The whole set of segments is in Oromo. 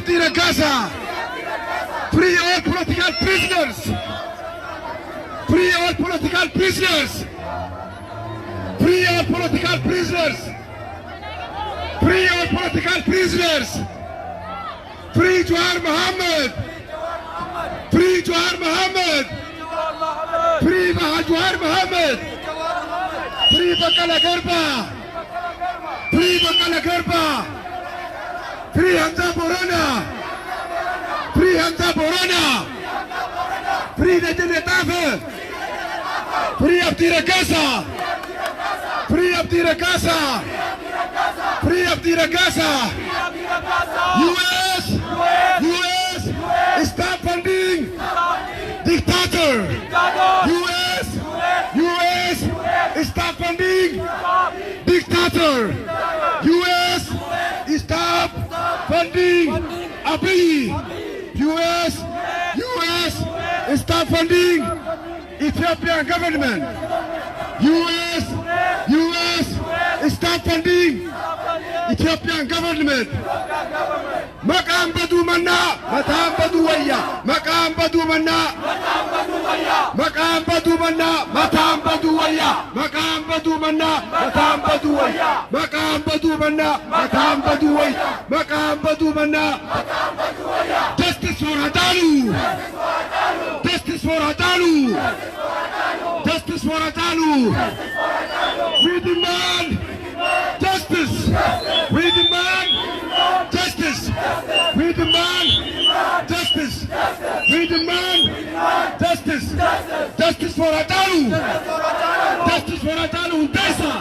Abdi Ragasa. Free all political prisoners. Free all political prisoners. Free all political prisoners. Free all political prisoners. Free Jawahar Mohammed. Free Jawahar Mohammed. Free Jawahar Mohammed. Free Baqala Garba. Free Baqala Garba. Free Hamza Borana. Free Hamza Borana. Free Najib Tafe. Free Abdi Ragasa. Free Abdi Ragasa. Free Abdi Ragasa. US, stop funding dictator. US, stop funding dictator. US, stop funding Abiy. US, stop funding Ethiopian government. US, stop funding Ethiopian government. Maqam badu manna, matam badu wayya. Maqam badu manna, maqam badu manna, matam badu wayya. Maqam badu manna, matam badu wayya. Maqam badu manna, matam badu wayya. Maqam badu manna, matam badu wayya. Justice for Hatalu. Justice for Hatalu. Justice for Hatalu. We demand justice. We demand justice. We demand justice. We demand justice. Justice for Hatalu. Justice for Hatalu Hundessa.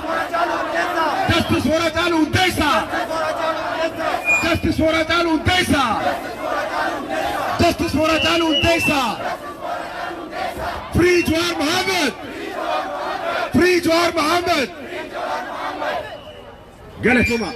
Justice for Hatalu Hundessa. Justice for Hatalu Hundessa. Justice for Hatalu Hundessa. Free Jawahar Mohammed. Free Jawahar Mohammed. Galatuma.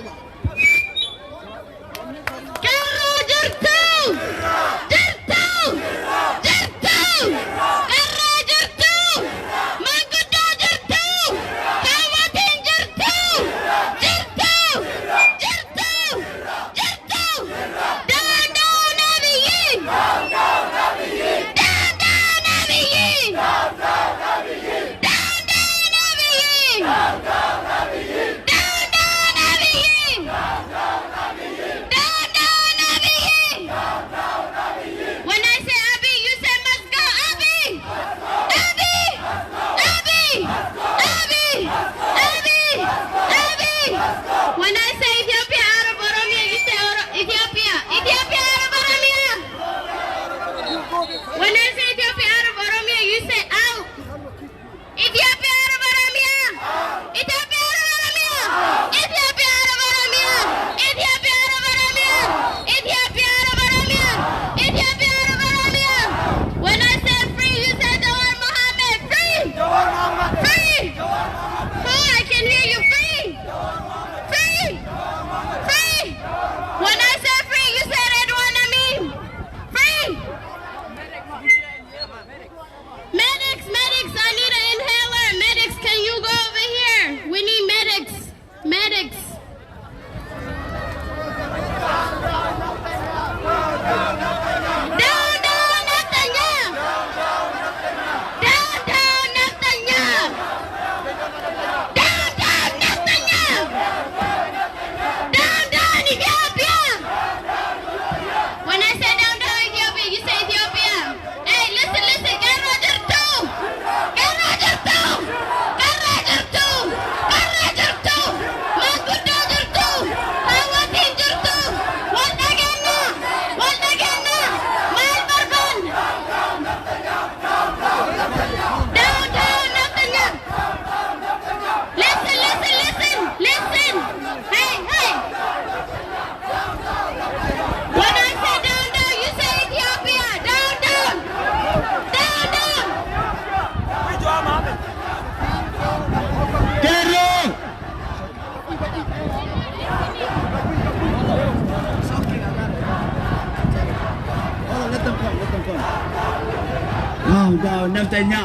Down, Naftanya.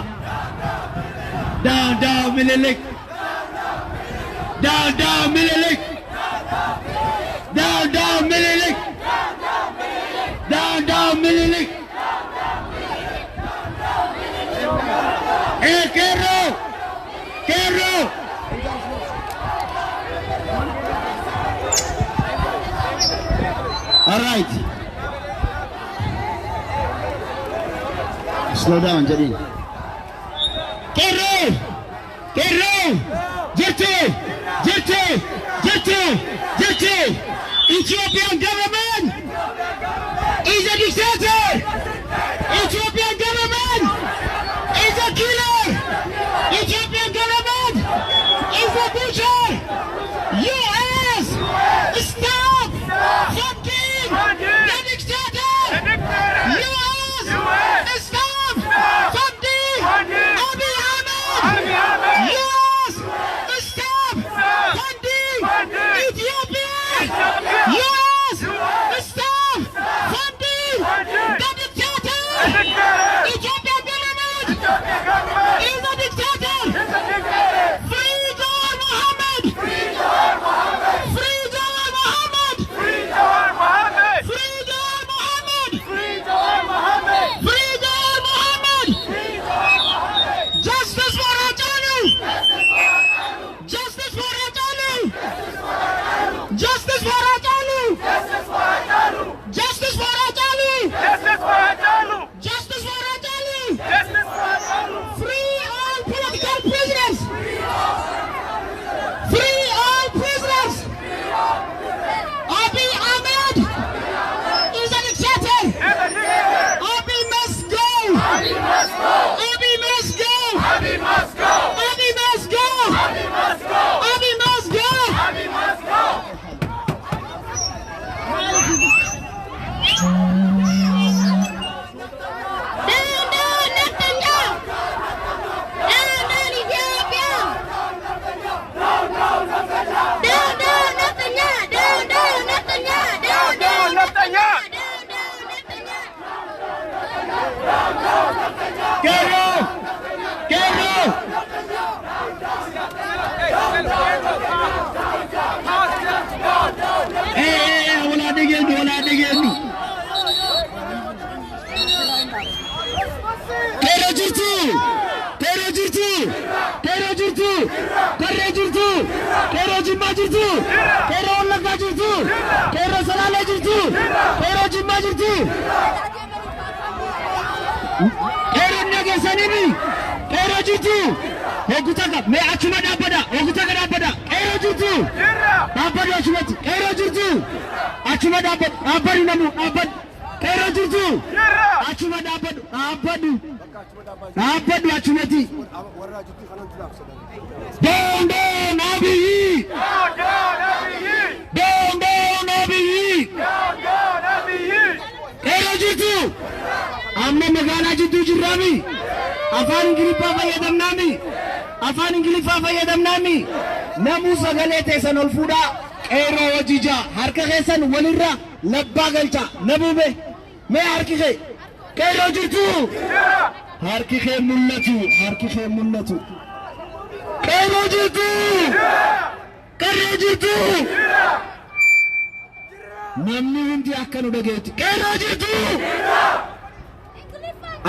Down, Mililik. Down, Mililik. Down, Mililik. All right. Slow down, Jadin. Kerro! Ethiopian government is a dictator! Ethiopian government is a killer! Ethiopian government is a butcher! US! Stop funding the dictator! US! Stop funding Abiy Ahmed! US! Stop funding Ethiopia! US! Stop funding the dictator! Ethiopian government is a dictator! Free Jawar Mohammed! Free Jawar Mohammed! Free Jawar Mohammed! Free Jawar Mohammed! Free Jawar Mohammed! Free Jawar Mohammed! Free Jawar Mohammed! Free Jawar Mohammed! Justice for Hachalu! Justice for Hachalu! Justice for Hachalu! Justice for Hachalu! Justice for Hachalu! Justice for Hachalu! Justice for Hachalu! Free all political prisoners! Free all prisoners! Abiy Ahmed is a dictator! Abiy must go! Abiy must go! Abiy must go! Abiy must go! Abiy must go! Abiy must go! Abiy must go! Abiy must go! Down, down, Netanyahu! Down, down, Ethiopia! Down, down, Netanyahu! Down, down, Netanyahu! Down, down, Netanyahu! Down, down, Netanyahu! Kerro! Kerro! Wala digenu. Kerro jirtu! Kerro jirtu! Kerro jirtu! Kerro jirtu! Kerro Jimma jirtu! Kerro Wallagga jirtu! Kerro Salale jirtu! Kerro Jimma jirtu! Kerro nagesanini! Kerro jirtu! Hogutaka me achuma dabbada! Hogutaka dabbada! Kerro jirtu! Dabbadu achumatti! Kerro jirtu! Achuma dabbadu! Dabbadu namu! Dabbadu! Kerro jirtu! Achuma dabbadu! Dabbadu! Dabbadu achumatti! Down, down, Abiy! Down, down, Abiy! Down, down, Abiy! Down, down, Abiy! Kerro jirtu! Amma magaalaa jidduu jirraami! Afaan Ingiliffaa fayyadamnaami! Namuu sagalee teessan ol fuudhaa qeerroo wajjijaa harka keessan walirra labbaa galcha nabuube mee harki kee qeerroo jirtu! Harki kee mul'atu! Harki kee mul'atu! Qeerroo jirtu! Qeerroo jirtu! Namni hundi akka nu dhageetti qeerroo jirtu!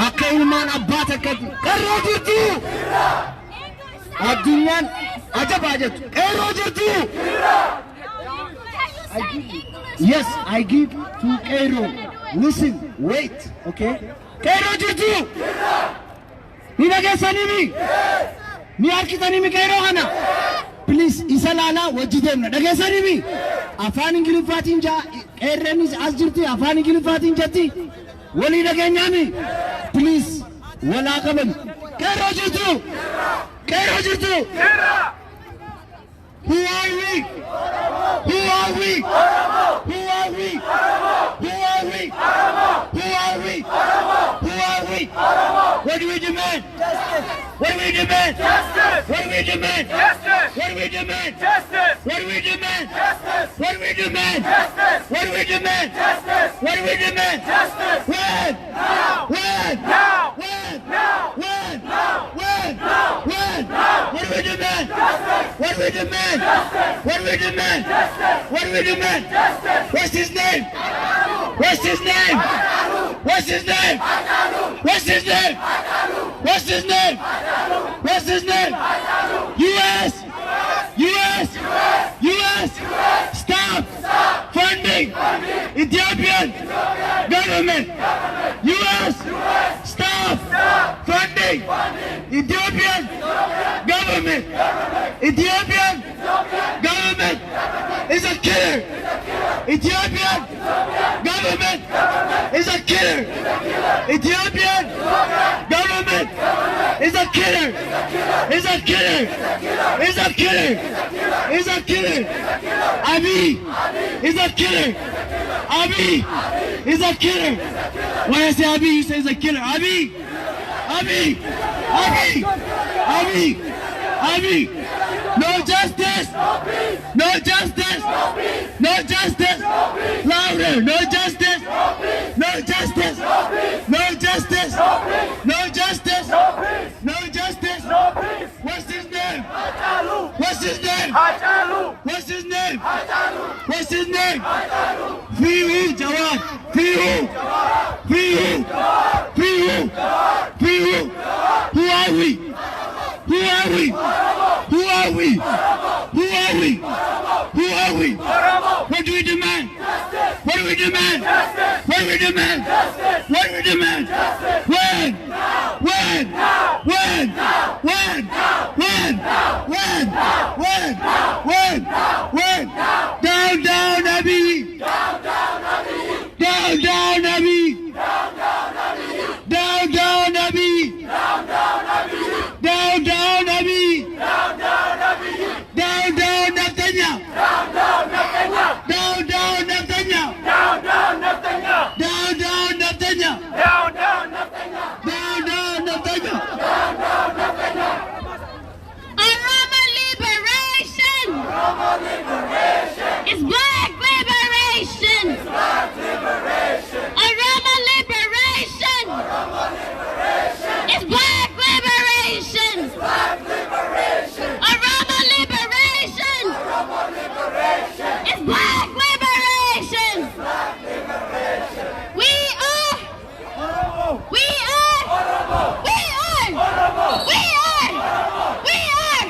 Akka ilmaan abbaa takkatti qeerroo jirtu! Addunyaan ajabaa jettu qeerroo jirtu! Yes, I give to Qeerroo. Listen, wait, okay? Qeerroo jirtu! Ni dhageessanimi? Ni harkitanimi qeerroo kana? Please, isa laalaa wajji deemna. Dhageessanimi? Afaan Ingiliffaatiin jaa qeerreenis as jirti afaan Ingiliffaatiin jetti. Walii dhageenyaami? Please, walaa qaban. Qeerroo jirtu! Qeerroo jirtu! Who are we? Who are we? Who are we? Who are we? Who are we? Who are we? What do we demand? Justice. What do we demand? Justice. What do we demand? Justice. What do we demand? Justice. What do we demand? Justice. What do we demand? Justice. What do we demand? Justice. What do we demand? Justice. When? Now. When? Now. When? Now. When? Now. When? Now. When? Now. What do we demand? Justice. What do we demand? Justice. What do we demand? Justice. What do we demand? Justice. What's his name? What's his name? What's his name? What's his name? What's his name? What's his name? US! US! US! Stop funding Ethiopian government, U.S. staff funding, Ethiopian government, Ethiopian government is a killer. Ethiopian government is a killer. Ethiopian government is a killer. Is a killer. Is a killer. Is a killer. Abiy is a killer. Abiy is a killer. When I say Abiy, you say he's a killer. Abiy. Abiy. Abiy. Abiy. Abiy. No justice. No justice. No justice. Louder. No justice. No justice. No justice. No justice. No justice. What's his name? What's his name? What's his name? What's his name? Free who, Jawad? Free who? Free who? Free who? Free who? Who are we? Who are we? Who are we? Who are we? Who are we? What do we demand? What do we demand? What do we demand? What do we demand? When? When? When? When? When? When? When? When? When? Down, down, Abiy! Down, down, Abiy! Down, down, Abiy! Down, down, Abiy! Down, down, Netanyahu! Down, down, Netanyahu! Down, down, Netanyahu! Down, down, Netanyahu! Down, down, Netanyahu! Arama liberation! It's black liberation! Arama liberation! It's black liberation! Arama liberation! It's black liberation! We are! We are! We are! We are! We are!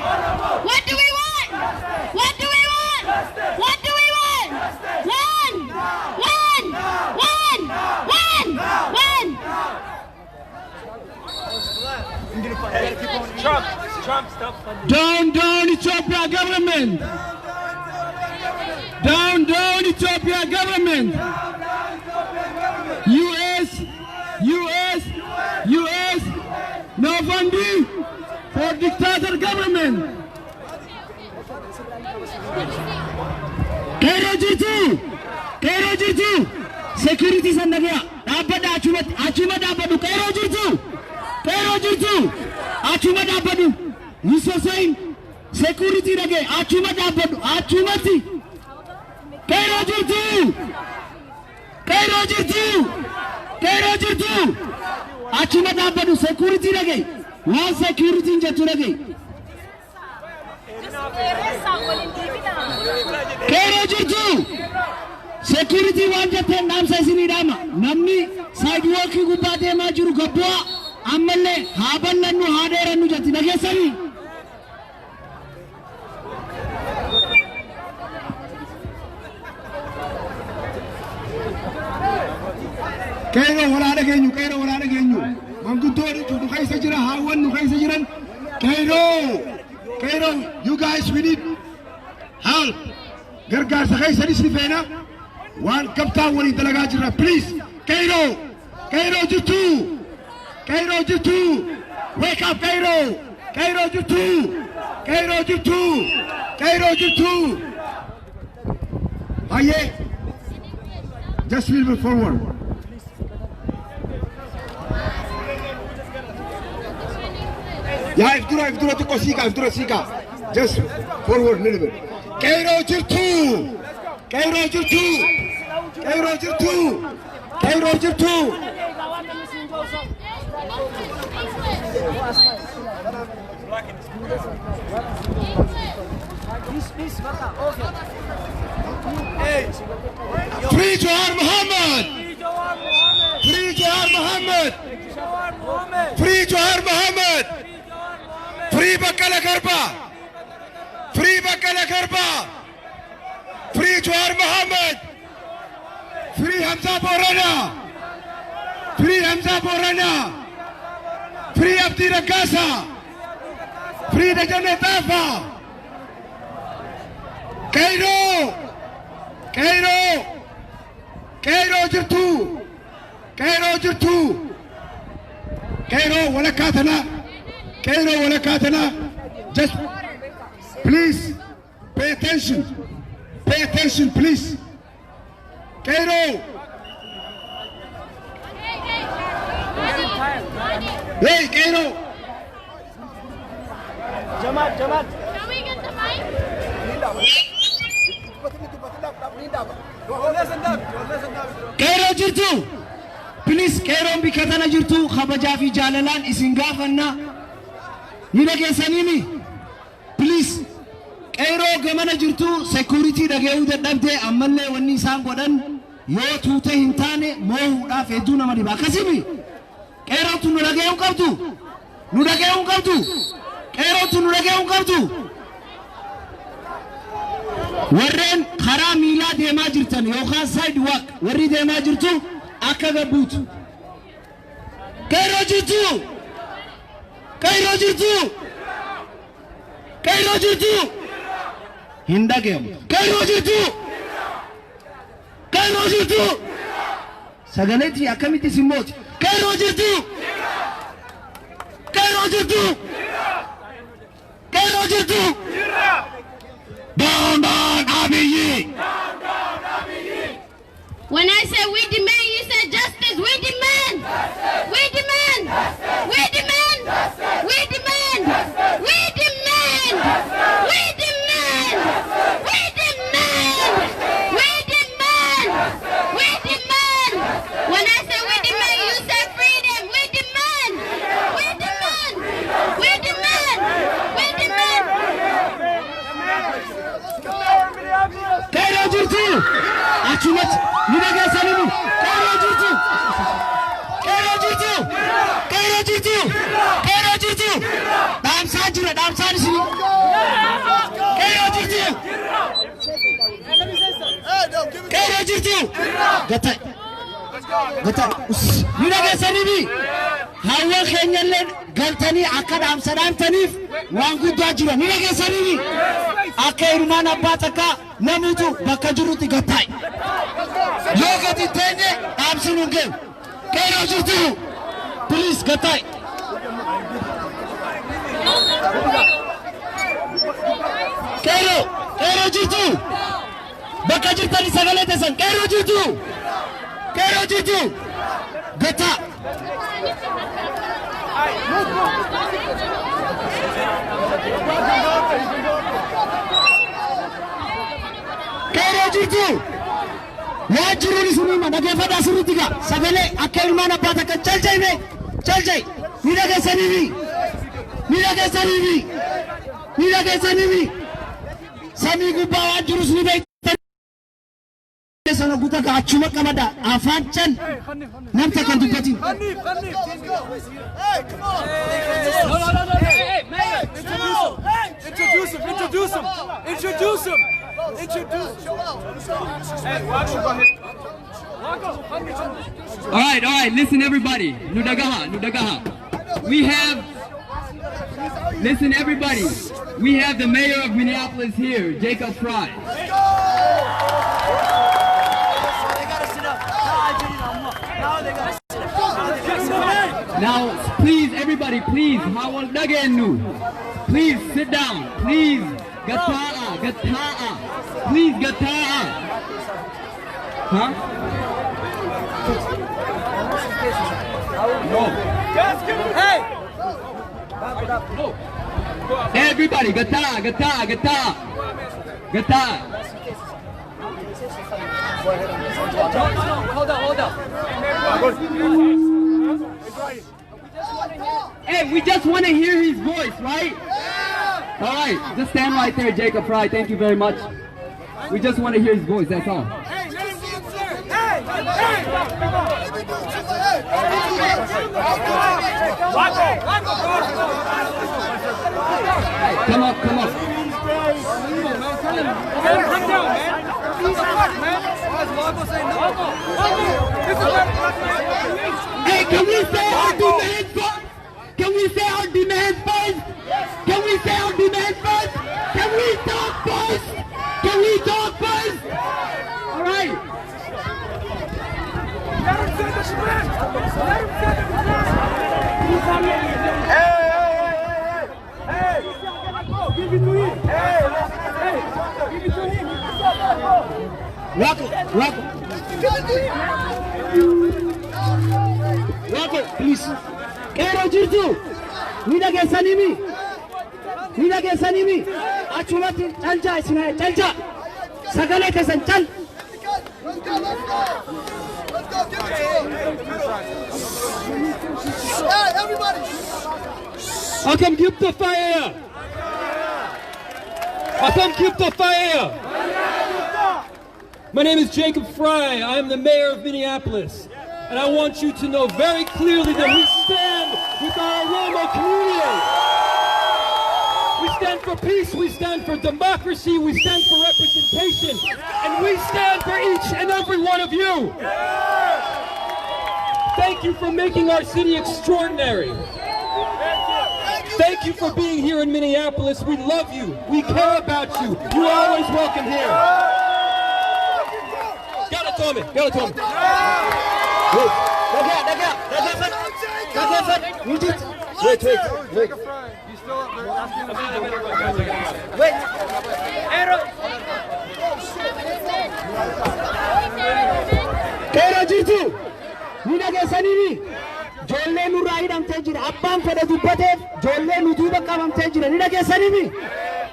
What do we want? What do we want? What do we want? One! One! One! One! One! Trump, stop funding. Down, down, Ethiopia government! Down, down, Ethiopia government! U.S. U.S. U.S. no funding for dictator government! Kairo Jitu! Kairo Jitu! Security sandagya! Dabbada achuma dabbadu! Kairo Jitu! Kairo Jitu! Achuma dabbadu! Yusuf Sain! Security rage! Achuma dabbadu! Achumati! Kairo Jitu! Kairo Jitu! Kairo Jitu! Achuma dabbadu! Security rage! One security injatu rage! Kairo Jitu! Security waan jetteen dhaamsa isinii dhaama. Namni sidewalk gubbaa deemaa jiru gabbu'aa ammallee haa bal'annu haa dheerannu jetti dhageessanii. Kairo waraana keenyu manguddoon nu keessa jira haawwan nu keessa jiran Kairo you guys we need help gargaarsa keessanis ni feena waan kabtaan waliin dalagaa jirra please Kairo jirtu wake up Kairo jirtu aye just a little bit forward. Yeah, if dura tuko sika. Just forward a little bit. Kairo jirtu. Free Jawar Mohammed. Free Jawar Mohammed. Free Jawar Mohammed. Free Bakala Garba. Free Bakala Garba. Free Jawar Mohammed. Free Hamza Borana. Free Hamza Borana. Free Abdi Rakasa. Free Dajane Tafa. Cairo. Cairo. Cairo Jirtu. Cairo Jirtu. Cairo Walakatana. Cairo Walakatana. Just please pay attention. Pay attention, please. Cairo. Hey, Cairo. Jamaat. Can we get the mic? Cairo jirtu. Please, Cairo bikatana jirtu. Khabaja fi jalalan isingafanna. Nina kesanimi. Please. Cairo gamana jirtu security dhageu dadhabde ammalle wanni isaan godhan yoo tuute hin taane moohuudhaaf hedduu nama dhiba akkasimi Cairo tu nu dhageu qabdu Cairo tu nu dhageu qabdu warreen karaa miilaa deemaa jirtan yookaan side walk warri deemaa jirtu akka gabbuutu Cairo jirtu Hindagem. Cairo jirtu. Sagaleti akamiti simoti. Cairo jirtu. Down Abiy. When I say we demand, you said justice. We demand. We demand. We demand. We demand. We demand. We demand. We demand. We demand. We demand. When I say we demand, you said freedom. We demand. We demand. We demand. We demand. Cairo jirtu. Achumat. Nidaga salimu. Cairo jirtu. Damsa jira. Sini. Cairo jirtu. Gata. Nidaga salimu. Hawa kenyallen galtani akka damsadamtaniif waan guddaa jira. Nidaga salimu. Akka hirmaan abbaa takka namutu bakka jirutti gattaay. Yoo gadi teenye dhaabsinuun geemu. Cairo jirtu. Please gattaay. Cairo jirtu. Bakka jirtani sagalee teessan. Cairo jirtu. Gata. Cairo jirtu. Wajiru sunima dhaggeeffadhaa sirriitti gaa sagalee akka ilmaan abbaa takka calcay ni dhageessaniifi samii gubbaa waan jirus ni beektan sana guutaa gaa achuma qabada afaan can nam takka hin dubbatin. Introduce him. All right, listen everybody. Nudagaha. Listen everybody. We have the mayor of Minneapolis here, Jacob Fry. Now, please, everybody, please, please sit down, please. Gataa. Please, gataa. Huh? No. Hey! No. Everybody, gataa. Hold up. Hey, we just want to hear his voice, right? All right, just stand right there, Jacob Fry. Thank you very much. We just want to hear his voice, that's all. Come up. Come down, man. Hey, can we say our demands first? Can we say our demands first? Can we say our demands first? Can we talk first? Can we talk first? All right. Rocco, please. Kero jirtu. Nida ke sanimi. Achumati chalcha isna chalcha. Sagale ke san chal. Hey, everybody! Akam Gupta fire! Akam Gupta fire! My name is Jacob Fry. I am the mayor of Minneapolis. And I want you to know very clearly that we stand with our Oromo community. We stand for peace, we stand for democracy, we stand for representation, and we stand for each and every one of you. Thank you for making our city extraordinary. Thank you for being here in Minneapolis. We love you. We care about you. You're always welcome here. Wait. Kero jirtu. Nida ke sanimi. Jolle nu raidamte jira. Abbaan fedhe dubbateef jolle nu duuba qabamte jira. Nida ke sanimi.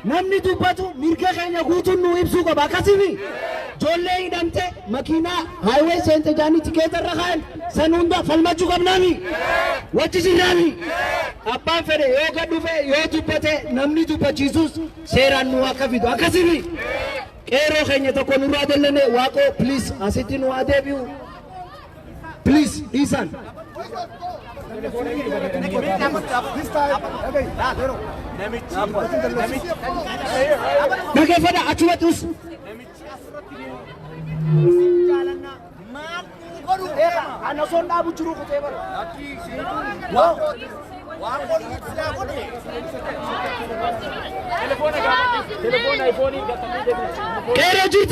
Namni dubbatu mirga keenya guutuun nu ibsuu qaba. Akkasimi. Jolle hidhamte makiinaa highway seente jaanii tikeeta irra kaa'an san hunda falmachuu qabnaami. Wachi jirraami. Abbaan fedhe yoo gad dhufe yoo dubbate namni dubbachiisus seeraan nu akka fidu. Akkasimi. Qeerroo keenya tokko nurraa dallane waaqoo please asitti nu haa deebi'u. Please dhiisan. Dhageeffadha achumatti us. Ana son dhaabu jiru kutee bara. Telefoona iPhone. Qeerroo jirtu.